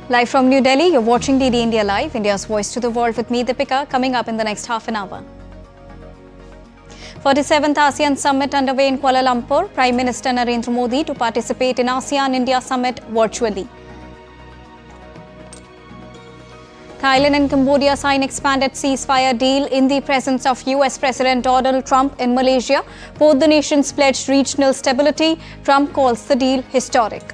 Live from New Delhi, you're watching DD India Live, India's voice to the world with me, Deepika, coming up in the next half an hour. 47th ASEAN Summit underway in Kuala Lumpur. Prime Minister Narendra Modi to participate in ASEAN India Summit virtually. Thailand and Cambodia sign expanded ceasefire deal in the presence of US President Donald Trump in Malaysia. Both the nations pledged regional stability. Trump calls the deal historic.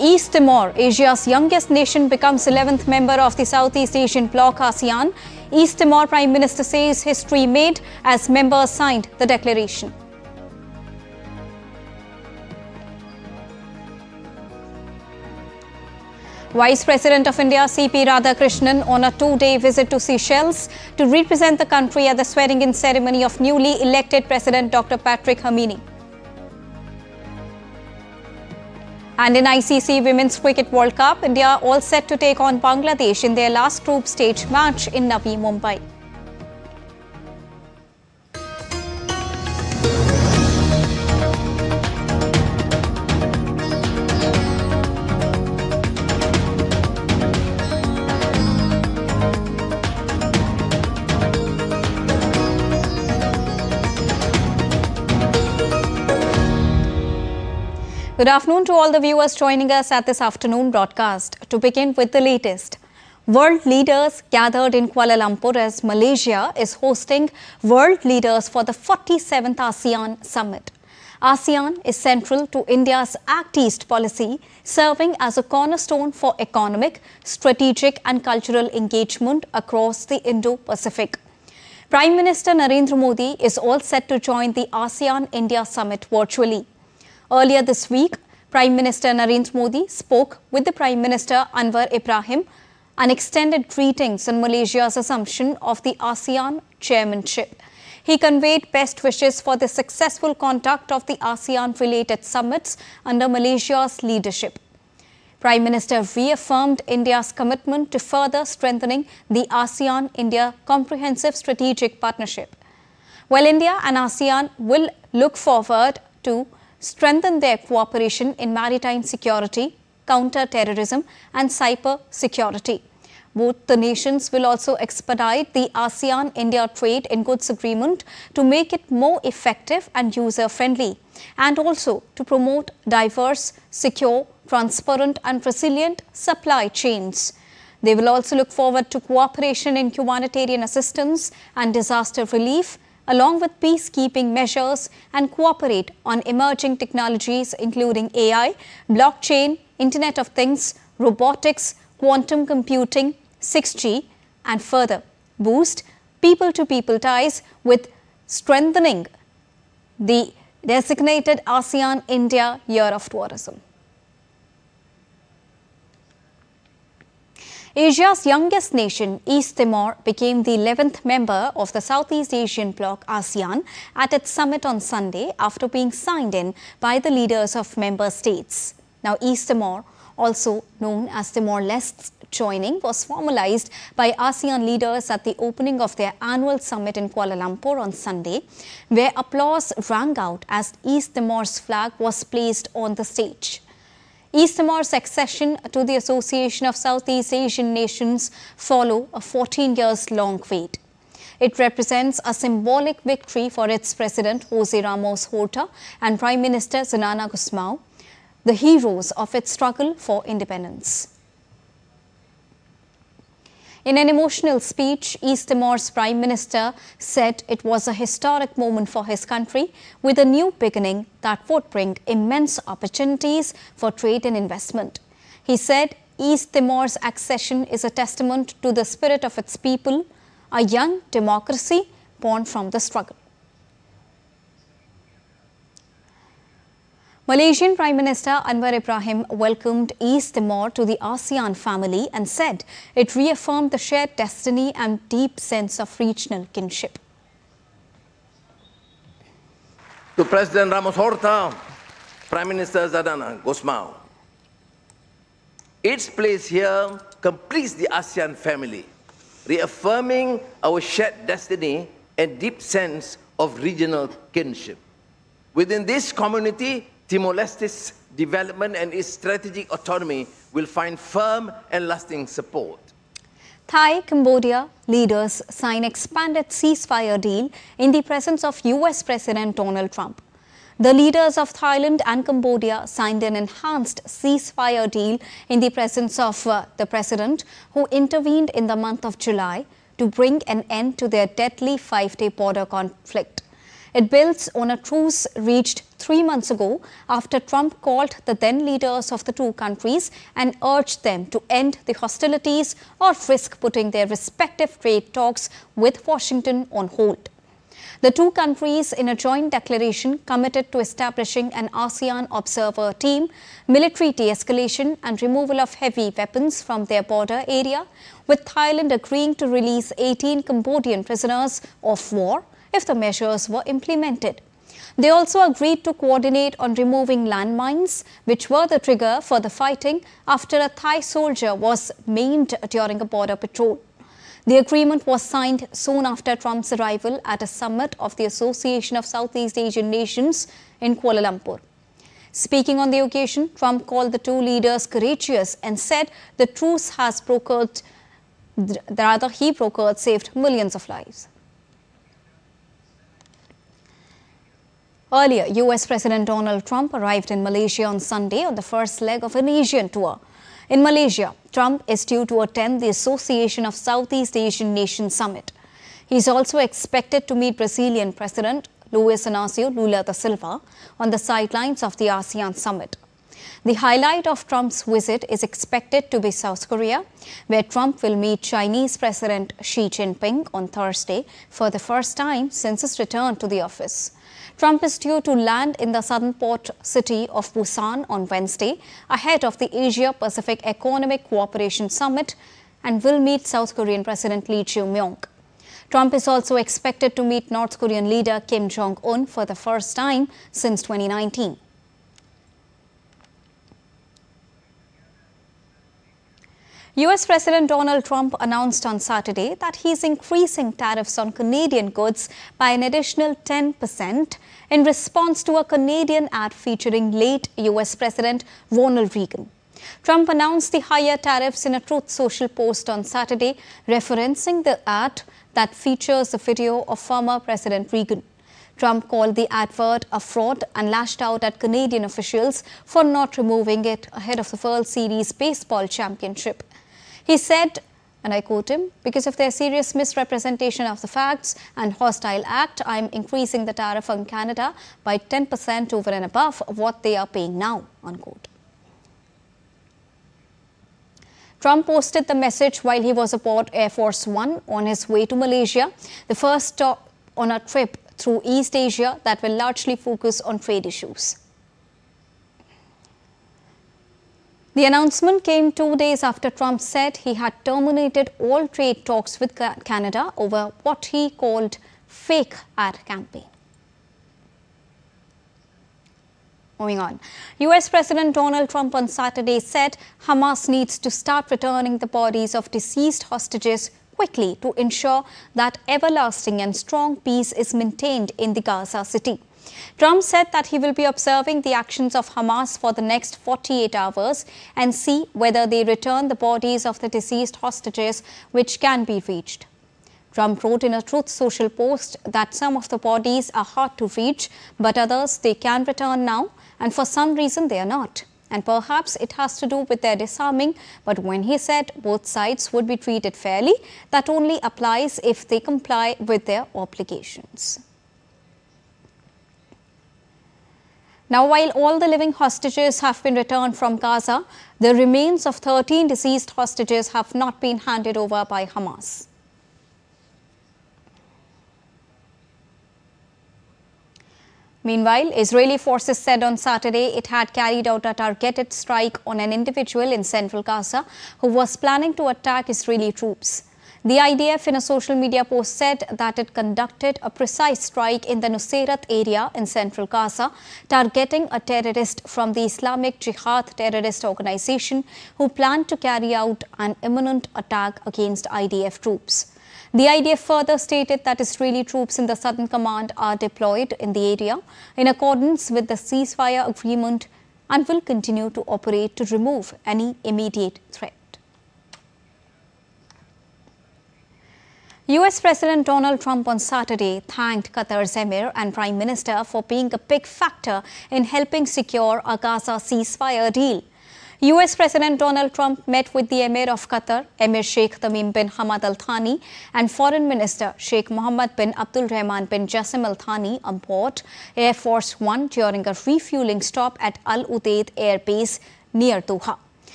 Eastmore, Asia's youngest nation, becomes 11th member of the Southeast Asian bloc ASEAN. Eastmore Prime Minister says history made as members signed the declaration. Vice President of India CP Radhakrishnan on a two-day visit to Seychelles to represent the country at the swearing-in ceremony of newly elected President Dr. Patrick Hamini. And in ICC Women's Cricket World Cup, India all set to take on Bangladesh in their last group stage match in Navi Mumbai. Good afternoon to all the viewers joining us at this afternoon broadcast. To begin with the latest, world leaders gathered in Kuala Lumpur as Malaysia is hosting world leaders for the 47th ASEAN Summit. ASEAN is central to India's Act East policy, serving as a cornerstone for economic, strategic and cultural engagement across the Indo-Pacific. Prime Minister Narendra Modi is all set to join the ASEAN India Summit virtually. Earlier this week, Prime Minister Narendra Modi spoke with the Prime Minister Anwar Ibrahim and extended greetings on Malaysia's assumption of the ASEAN chairmanship. He conveyed best wishes for the successful conduct of the ASEAN-related summits under Malaysia's leadership. Prime Minister reaffirmed India's commitment to further strengthening the ASEAN-India Comprehensive Strategic Partnership. While India and ASEAN will look forward to strengthen their cooperation in maritime security, counter-terrorism and cyber security. Both the nations will also expedite the ASEAN-India Trade in Goods Agreement to make it more effective and user-friendly, and also to promote diverse, secure, transparent and resilient supply chains. They will also look forward to cooperation in humanitarian assistance and disaster relief, along with peacekeeping measures, and cooperate on emerging technologies including AI, blockchain, Internet of Things, robotics, quantum computing, 6G, and further boost people-to-people ties with strengthening the designated ASEAN-India Year of Tourism. Asia's youngest nation, Eastmore, became the 11th member of the Southeast Asian bloc ASEAN at its summit on Sunday after being signed in by the leaders of member states. Now, Eastmore, also known as Timor-Leste's joining, was formalized by ASEAN leaders at the opening of their annual summit in Kuala Lumpur on Sunday, where applause rang out as Eastmore's flag was placed on the stage. Eastmore's accession to the Association of Southeast Asian Nations follow a 14 years long wait. It represents a symbolic victory for its President Jose Ramos Horta and Prime Minister Xanana Gusmao, the heroes of its struggle for independence. In an emotional speech, Eastmore's Prime Minister said it was a historic moment for his country, with a new beginning that would bring immense opportunities for trade and investment. He said Eastmore's accession is a testament to the spirit of its people, a young democracy born from the struggle. Malaysian Prime Minister Anwar Ibrahim welcomed Eastmore to the ASEAN family and said it reaffirmed the shared destiny and deep sense of regional kinship. To President Ramos Horta, Prime Minister Xanana Gusmao, its place here completes the ASEAN family, reaffirming our shared destiny and deep sense of regional kinship. Within this community, Timor-Leste's development and its strategic autonomy will find firm and lasting support. Thai-Cambodia leaders sign expanded ceasefire deal in the presence of US President Donald Trump. The leaders of Thailand and Cambodia signed an enhanced ceasefire deal in the presence of the president, who intervened in the month of July to bring an end to their deadly 5-day border conflict. It builds on a truce reached 3 months ago after Trump called the then leaders of the two countries and urged them to end the hostilities or risk putting their respective trade talks with Washington on hold. The two countries, in a joint declaration, committed to establishing an ASEAN observer team, military de-escalation and removal of heavy weapons from their border area, with Thailand agreeing to release 18 Cambodian prisoners of war if the measures were implemented. They also agreed to coordinate on removing landmines, which were the trigger for the fighting after a Thai soldier was maimed during a border patrol. The agreement was signed soon after Trump's arrival at a summit of the Association of Southeast Asian Nations in Kuala Lumpur. Speaking on the occasion, Trump called the two leaders courageous and said the truce he brokered saved millions of lives. Earlier, US President Donald Trump arrived in Malaysia on Sunday on the first leg of an Asian tour. In Malaysia, Trump is due to attend the Association of Southeast Asian Nations Summit. He is also expected to meet Brazilian President Luiz Inácio Lula da Silva on the sidelines of the ASEAN Summit. The highlight of Trump's visit is expected to be South Korea, where Trump will meet Chinese President Xi Jinping on Thursday for the first time since his return to the office. Trump is due to land in the southern port city of Busan on Wednesday, ahead of the Asia-Pacific Economic Cooperation Summit, and will meet South Korean President Lee Jae-myung. Trump is also expected to meet North Korean leader Kim Jong-un for the first time since 2019. US President Donald Trump announced on Saturday that he is increasing tariffs on Canadian goods by an additional 10% in response to a Canadian ad featuring late US President Ronald Reagan. Trump announced the higher tariffs in a Truth Social post on Saturday, referencing the ad that features a video of former President Reagan. Trump called the advert a fraud and lashed out at Canadian officials for not removing it ahead of the World Series Baseball Championship. He said, and I quote him, "Because of their serious misrepresentation of the facts and hostile act, I am increasing the tariff on Canada by 10% over and above what they are paying now," unquote. Trump posted the message while he was aboard Air Force One on his way to Malaysia, the first stop on a trip through East Asia that will largely focus on trade issues. The announcement came 2 days after Trump said he had terminated all trade talks with Canada over what he called fake ad campaign. Moving on, US President Donald Trump on Saturday said Hamas needs to start returning the bodies of deceased hostages quickly to ensure that everlasting and strong peace is maintained in the Gaza city. Trump said that he will be observing the actions of Hamas for the next 48 hours and see whether they return the bodies of the deceased hostages which can be reached. Trump wrote in a Truth Social post that some of the bodies are hard to reach, but others they can return now, and for some reason they are not. And perhaps it has to do with their disarming, but when he said both sides would be treated fairly, that only applies if they comply with their obligations. Now, while all the living hostages have been returned from Gaza, the remains of 13 deceased hostages have not been handed over by Hamas. Meanwhile, Israeli forces said on Saturday it had carried out a targeted strike on an individual in central Gaza who was planning to attack Israeli troops. The IDF in a social media post said that it conducted a precise strike in the Nuseirat area in central Gaza, targeting a terrorist from the Islamic Jihad terrorist organization who planned to carry out an imminent attack against IDF troops. The IDF further stated that Israeli troops in the Southern Command are deployed in the area in accordance with the ceasefire agreement and will continue to operate to remove any immediate threat. US President Donald Trump on Saturday thanked Qatar's Emir and Prime Minister for being a big factor in helping secure a Gaza ceasefire deal. US President Donald Trump met with the Emir of Qatar, Emir Sheikh Tamim bin Hamad Al Thani, and Foreign Minister Sheikh Mohammed bin Abdul Rahman bin Jassim Al Thani on board Air Force One during a refueling stop at Al Udeid Air Base near Doha.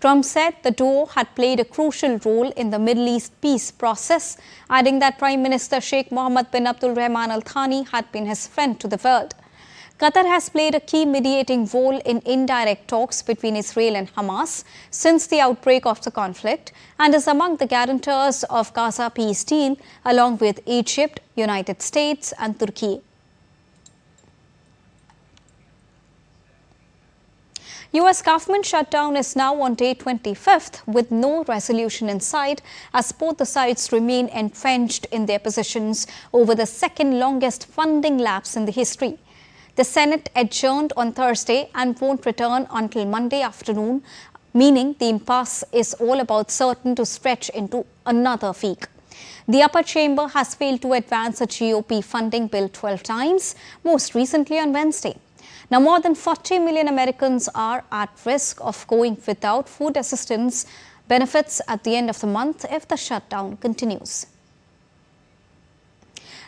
Trump said the duo had played a crucial role in the Middle East peace process, adding that Prime Minister Sheikh Mohammed bin Abdul Rahman Al Thani had been his friend to the world. Qatar has played a key mediating role in indirect talks between Israel and Hamas since the outbreak of the conflict and is among the guarantors of Gaza peace deal along with Egypt, United States and Turkey. US government shutdown is now on day 25th with no resolution in sight as both the sides remain entrenched in their positions over the second longest funding lapse in the history. The Senate adjourned on Thursday and won't return until Monday afternoon, meaning the impasse is all about certain to stretch into another week. The upper chamber has failed to advance a GOP funding bill 12 times, most recently on Wednesday. Now, more than 40 million Americans are at risk of going without food assistance benefits at the end of the month if the shutdown continues.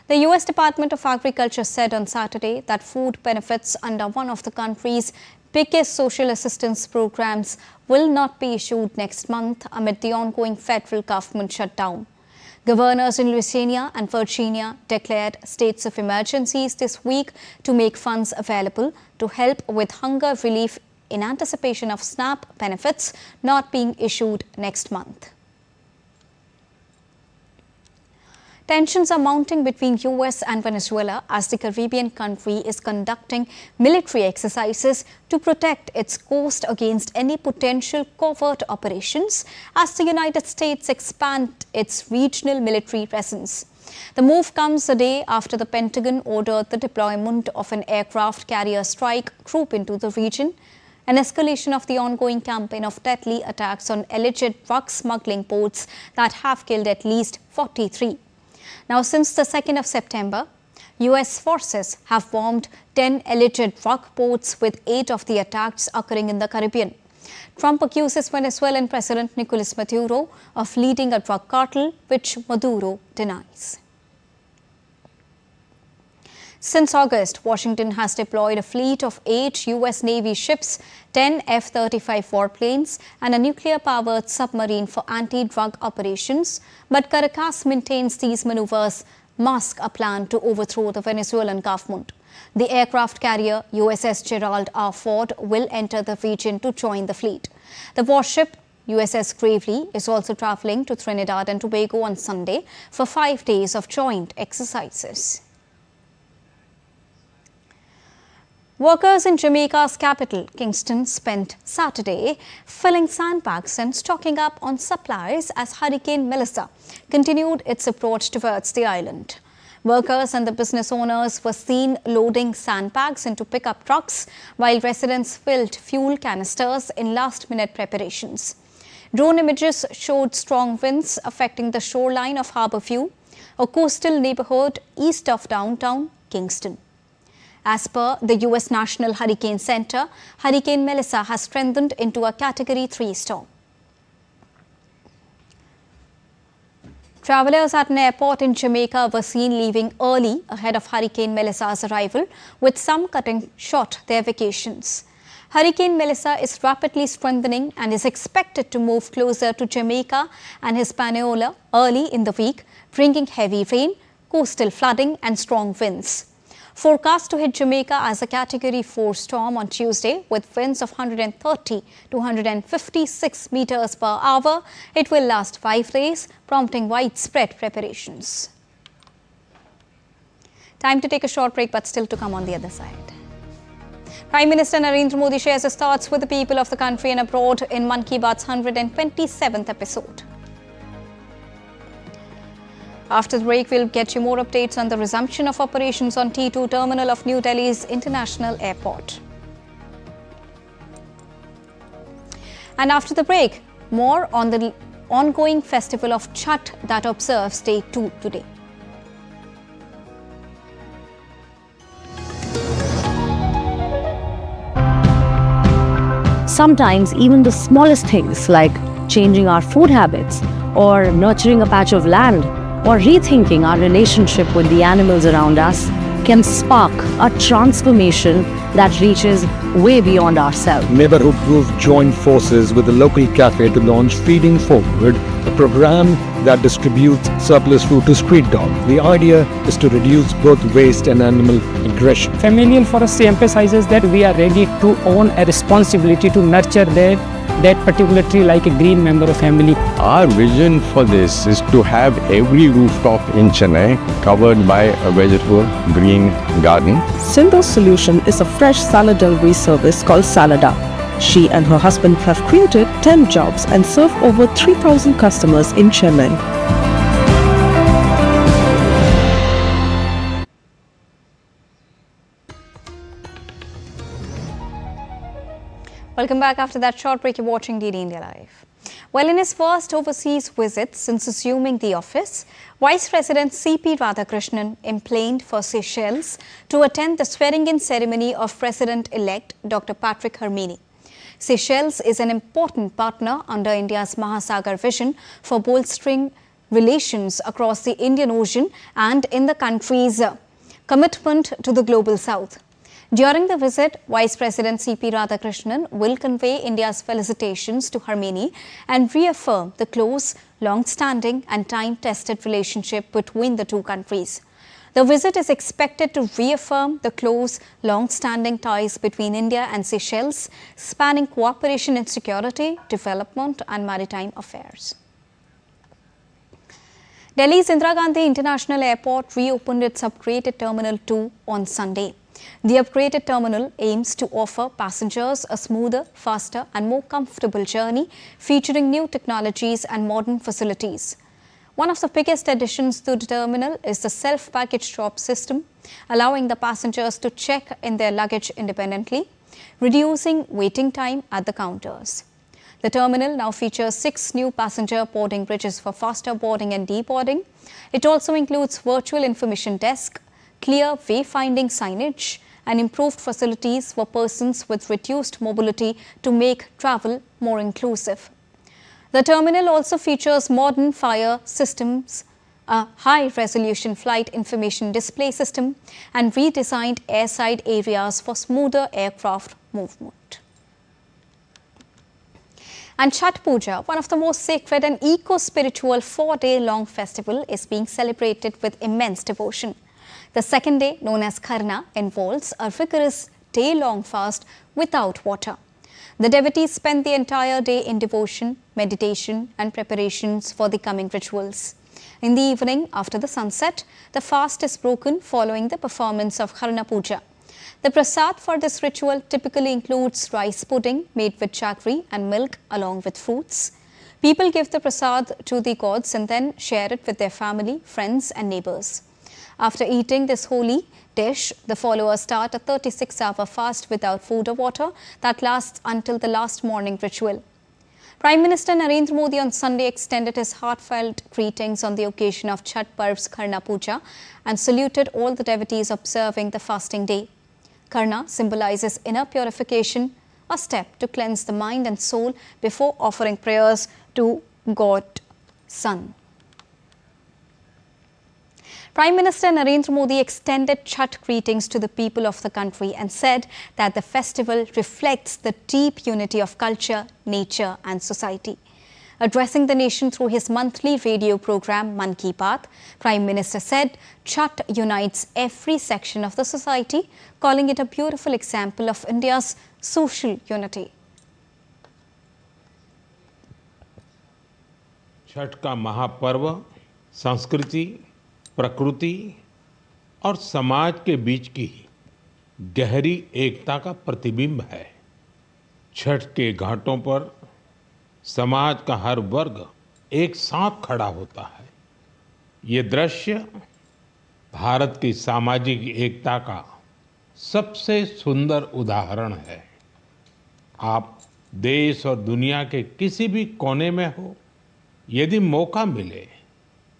The US Department of Agriculture said on Saturday that food benefits under one of the country's biggest social assistance programs will not be issued next month amid the ongoing federal government shutdown. Governors in Louisiana and Virginia declared states of emergencies this week to make funds available to help with hunger relief in anticipation of SNAP benefits not being issued next month. Tensions are mounting between US and Venezuela as the Caribbean country is conducting military exercises to protect its coast against any potential covert operations as the United States expand its regional military presence. The move comes a day after the Pentagon ordered the deployment of an aircraft carrier strike group into the region, an escalation of the ongoing campaign of deadly attacks on alleged drug smuggling boats that have killed at least 43. Now, since the 2nd of September, US forces have bombed 10 alleged drug boats, with 8 of the attacks occurring in the Caribbean. Trump accuses Venezuelan President Nicolas Maduro of leading a drug cartel, which Maduro denies. Since August, Washington has deployed a fleet of 8 US Navy ships, 10 F-35 warplanes, and a nuclear-powered submarine for anti-drug operations. But Caracas maintains these maneuvers mask a plan to overthrow the Venezuelan government. The aircraft carrier USS Gerald R. Ford will enter the region to join the fleet. The warship USS Gravely is also traveling to Trinidad and Tobago on Sunday for 5 days of joint exercises. Workers in Jamaica's capital, Kingston, spent Saturday filling sandbags and stocking up on supplies as Hurricane Melissa continued its approach towards the island. Workers and the business owners were seen loading sandbags into pickup trucks, while residents filled fuel canisters in last-minute preparations. Drone images showed strong winds affecting the shoreline of Harbourview, a coastal neighborhood east of downtown Kingston. As per the US National Hurricane Center, Hurricane Melissa has strengthened into a Category 3 storm. Travelers at an airport in Jamaica were seen leaving early ahead of Hurricane Melissa's arrival, with some cutting short their vacations. Hurricane Melissa is rapidly strengthening and is expected to move closer to Jamaica and Hispaniola early in the week, bringing heavy rain, coastal flooding and strong winds. Forecast to hit Jamaica as a Category 4 storm on Tuesday with winds of 130 to 156 meters per hour. It will last 5 days, prompting widespread preparations. Time to take a short break, but still to come on the other side. Prime Minister Narendra Modi shares his thoughts with the people of the country and abroad in Mann Ki Baat's 127th episode. After the break, we'll get you more updates on the resumption of operations on T2 terminal of New Delhi's International Airport. And after the break, more on the ongoing festival of Chhath that observes day 2 today. Sometimes even the smallest things like changing our food habits or nurturing a patch of land or rethinking our relationship with the animals around us can spark a transformation that reaches way beyond ourselves. Neighborhood Group joined forces with the local cafe to launch Feeding Forward, a program that distributes surplus food to street dogs. The idea is to reduce both waste and animal aggression. Familial Forestry emphasizes that we are ready to own a responsibility to nurture that particular tree like a green member of family. Our vision for this is to have every rooftop in Chennai covered by a vegetable green garden. Sindhu's solution is a fresh salad delivery service called Salada. She and her husband have created 10 jobs and serve over 3,000 customers in Chennai. Welcome back. After that short break, you're watching DD India Live. Well, in his first overseas visit since assuming the office, Vice President CP Radhakrishnan emplaned for Seychelles to attend the swearing-in ceremony of President-elect Dr. Patrick Hermini. Seychelles is an important partner under India's Mahasagar vision for bolstering relations across the Indian Ocean and in the country's commitment to the Global South. During the visit, Vice President CP Radhakrishnan will convey India's felicitations to Hermini and reaffirm the close, long-standing and time-tested relationship between the two countries. The visit is expected to reaffirm the close, long-standing ties between India and Seychelles, spanning cooperation in security, development and maritime affairs. Delhi's Indira Gandhi International Airport reopened its upgraded Terminal 2 on Sunday. The upgraded terminal aims to offer passengers a smoother, faster and more comfortable journey featuring new technologies and modern facilities. One of the biggest additions to the terminal is the self-package drop system, allowing the passengers to check in their luggage independently, reducing waiting time at the counters. The terminal now features 6 new passenger boarding bridges for faster boarding and deboarding. It also includes virtual information desk, clear wayfinding signage and improved facilities for persons with reduced mobility to make travel more inclusive. The terminal also features modern fire systems, a high-resolution flight information display system and redesigned airside areas for smoother aircraft movement. And Chhath Puja, one of the most sacred and eco-spiritual 4-day-long festival, is being celebrated with immense devotion. The second day, known as Kharna, involves a rigorous day-long fast without water. The devotees spend the entire day in devotion, meditation and preparations for the coming rituals. In the evening, after the sunset, the fast is broken following the performance of Kharna Puja. The prasad for this ritual typically includes rice pudding made with jaggery and milk along with fruits. People give the prasad to the gods and then share it with their family, friends and neighbors. After eating this holy dish, the followers start a 36-hour fast without food or water that lasts until the last morning ritual. Prime Minister Narendra Modi on Sunday extended his heartfelt greetings on the occasion of Chhath Parv's Kharna Puja and saluted all the devotees observing the fasting day. Kharna symbolizes inner purification, a step to cleanse the mind and soul before offering prayers to God Sun. Prime Minister Narendra Modi extended Chhath greetings to the people of the country and said that the festival reflects the deep unity of culture, nature and society. Addressing the nation through his monthly radio program Mann Ki Baat, Prime Minister said Chhath unites every section of the society, calling it a beautiful example of India's social unity. Chhath का महापर्व संस्कृति, प्रकृति और समाज के बीच की गहरी एकता का प्रतिबिंब है। छठ के घाटों पर समाज का हर वर्ग एक साथ खड़ा होता है। ये दृश्य भारत की सामाजिक एकता का सबसे सुंदर उदाहरण है। आप देश और दुनिया के किसी भी कोने में हो, यदि मौका मिले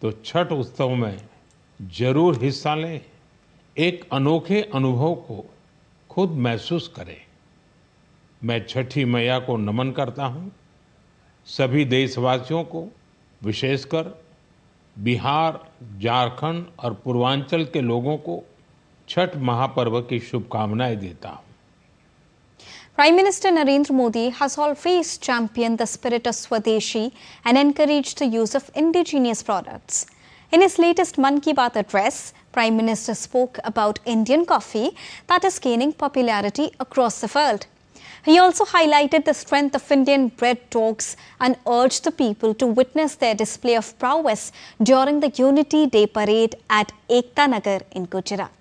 तो छठ उत्सव में जरूर हिस्सा लें। एक अनोखे अनुभव को खुद महसूस करें। मैं छठी मैया को नमन करता हूं। सभी देशवासियों को, विशेषकर बिहार, झारखंड और पूर्वांचल के लोगों को छठ महापर्व की शुभकामनाएं देता हूं। Prime Minister Narendra Modi has always championed the spirit of Swadeshi and encouraged the use of indigenous products. In his latest Mann Ki Baat address, Prime Minister spoke about Indian coffee that is gaining popularity across the world. He also highlighted the strength of Indian bred dogs and urged the people to witness their display of prowess during the Unity Day parade at Ekta Nagar in Gujarat.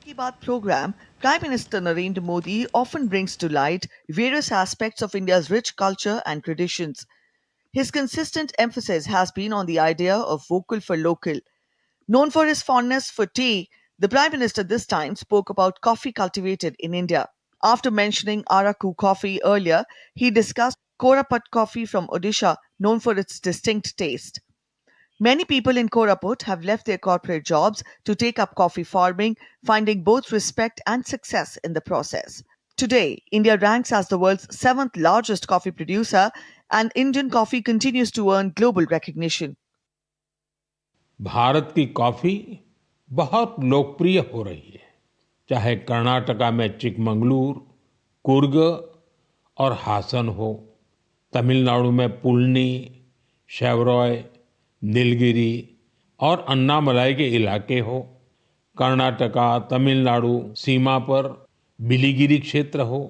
Ki Baat program, Prime Minister Narendra Modi often brings to light various aspects of India's rich culture and traditions. His consistent emphasis has been on the idea of vocal for local. Known for his fondness for tea, the Prime Minister this time spoke about coffee cultivated in India. After mentioning Araku coffee earlier, he discussed Koraput coffee from Odisha, known for its distinct taste. Many people in Koraput have left their corporate jobs to take up coffee farming, finding both respect and success in the process. Today, India ranks as the world's 7th largest coffee producer, and Indian coffee continues to earn global recognition. Bharat की coffee बहुत लोकप्रिय हो रही है। चाहे कर्नाटका में चिकमंगलूर, कुर्ग और हासन हो, तमिलनाडु में पुलनी, शेवरॉय, नीलगिरी और अन्नामलाई के इलाके हो, कर्नाटका तमिलनाडु सीमा पर बिलीगिरी क्षेत्र हो,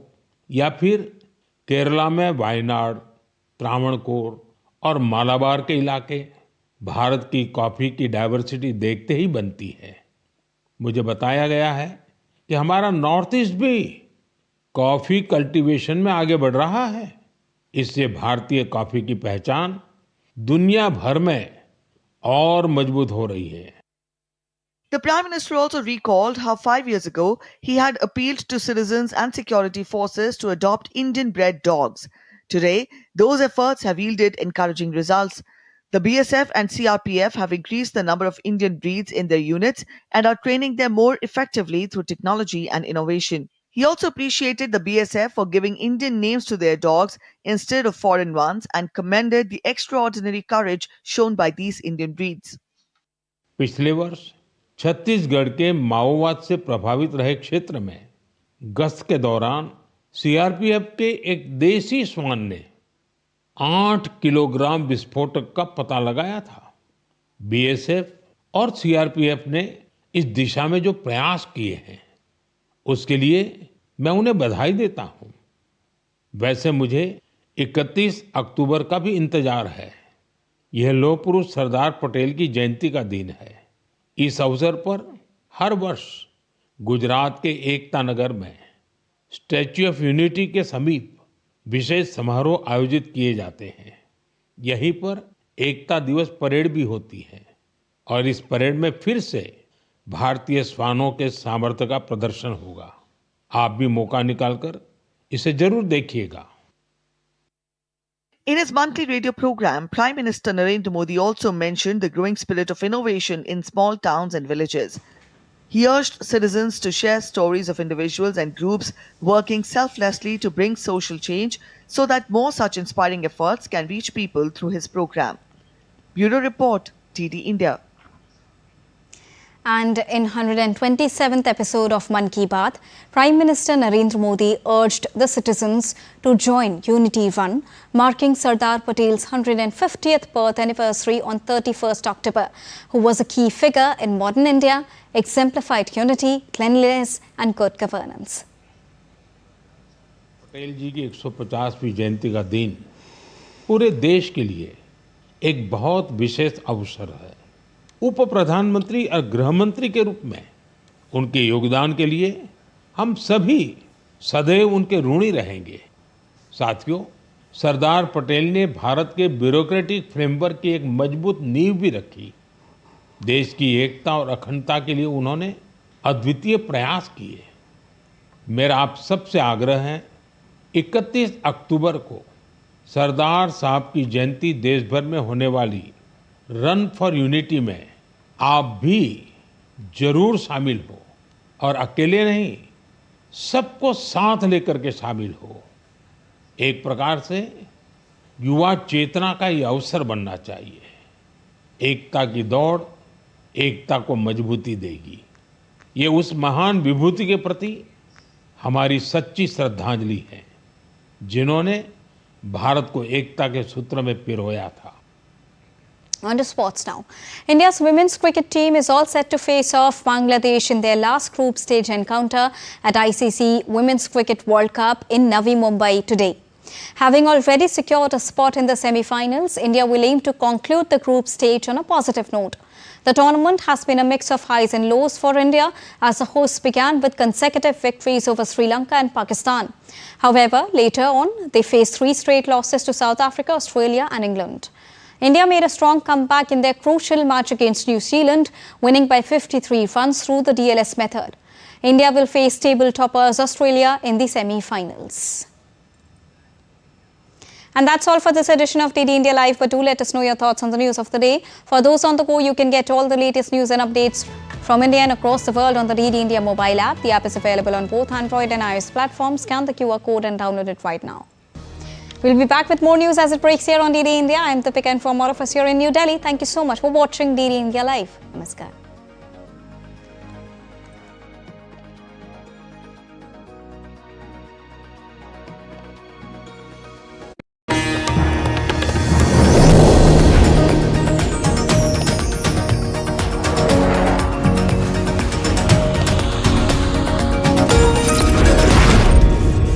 या फिर केरला में वायनाड, त्रावणकोर और मालाबार के इलाके, भारत की कॉफी की डाइवर्सिटी देखते ही बनती है। मुझे बताया गया है कि हमारा नॉर्थ ईस्ट भी कॉफी कल्टीवेशन में आगे बढ़ रहा है। इससे भारतीय कॉफी की पहचान दुनिया भर में और मजबूत हो रही है। The Prime Minister also recalled how 5 years ago he had appealed to citizens and security forces to adopt Indian-bred dogs. Today, those efforts have yielded encouraging results. The BSF and CRPF have increased the number of Indian breeds in their units and are training them more effectively through technology and innovation. He also appreciated the BSF for giving Indian names to their dogs instead of foreign ones and commended the extraordinary courage shown by these Indian breeds. पिछले वर्ष छत्तीसगढ़ के माओवाद से प्रभावित रहे क्षेत्र में गश्त के दौरान सीआरपीएफ के एक देसी श्वान ने 8 किलोग्राम विस्फोटक का पता लगाया था। बीएसएफ और सीआरपीएफ ने इस दिशा में जो प्रयास किए हैं, उसके लिए मैं उन्हें बधाई देता हूं। वैसे मुझे 31 अक्टूबर का भी इंतजार है। यह लौह पुरुष सरदार पटेल की जयंती का दिन है। इस अवसर पर हर वर्ष गुजरात के एकता नगर में स्टैच्यू ऑफ यूनिटी के समीप विशेष समारोह आयोजित किए जाते हैं। यहीं पर एकता दिवस परेड भी होती है और इस परेड में फिर से भारतीय श्वानों के सामर्थ्य का प्रदर्शन होगा। आप भी मौका निकालकर इसे जरूर देखिएगा। In his monthly radio program, Prime Minister Narendra Modi also mentioned the growing spirit of innovation in small towns and villages. He urged citizens to share stories of individuals and groups working selflessly to bring social change so that more such inspiring efforts can reach people through his program. Bureau Report, TD India. And in 127th episode of Mann Ki Baat, Prime Minister Narendra Modi urged the citizens to join Unity Run, marking Sardar Patel's 150th birth anniversary on 31st October, who was a key figure in modern India, exemplified unity, cleanliness and good governance. Patel जी की 150वीं जयंती का दिन पूरे देश के लिए एक बहुत विशेष अवसर है। उप प्रधानमंत्री और गृह मंत्री के रूप में उनके योगदान के लिए हम सभी सदैव उनके ऋणी रहेंगे। साथियों, सरदार पटेल ने भारत के ब्यूरोक्रेटिक फ्रेमवर्क की एक मजबूत नींव भी रखी। देश की एकता और अखंडता के लिए उन्होंने अद्वितीय प्रयास किए। मेरा आप सबसे आग्रह है, 31 अक्टूबर को सरदार साहब की जयंती देश भर में होने वाली रन फॉर यूनिटी में आप भी जरूर शामिल हो और अकेले नहीं, सबको साथ लेकर के शामिल हो। एक प्रकार से युवा चेतना का ये अवसर बनना चाहिए। एकता की दौड़ एकता को मजबूती देगी। ये उस महान विभूति के प्रति हमारी सच्ची श्रद्धांजलि है, जिन्होंने भारत को एकता के सूत्र में पिरोया था। On to sports now. India's women's cricket team is all set to face off Bangladesh in their last group stage encounter at ICC Women's Cricket World Cup in Navi Mumbai today. Having already secured a spot in the semi-finals, India will aim to conclude the group stage on a positive note. The tournament has been a mix of highs and lows for India, as the hosts began with consecutive victories over Sri Lanka and Pakistan. However, later on, they faced 3 straight losses to South Africa, Australia and England. India made a strong comeback in their crucial match against New Zealand, winning by 53 runs through the DLS method. India will face table toppers Australia in the semi-finals. And that's all for this edition of DD India Live, but do let us know your thoughts on the news of the day. For those on the go, you can get all the latest news and updates from India and across the world on the DD India mobile app. The app is available on both Android and iOS platforms. Scan the QR code and download it right now. We'll be back with more news as it breaks here on DD India. I'm Deepika, and for more of us here in New Delhi, thank you so much for watching DD India Live. Namaskar.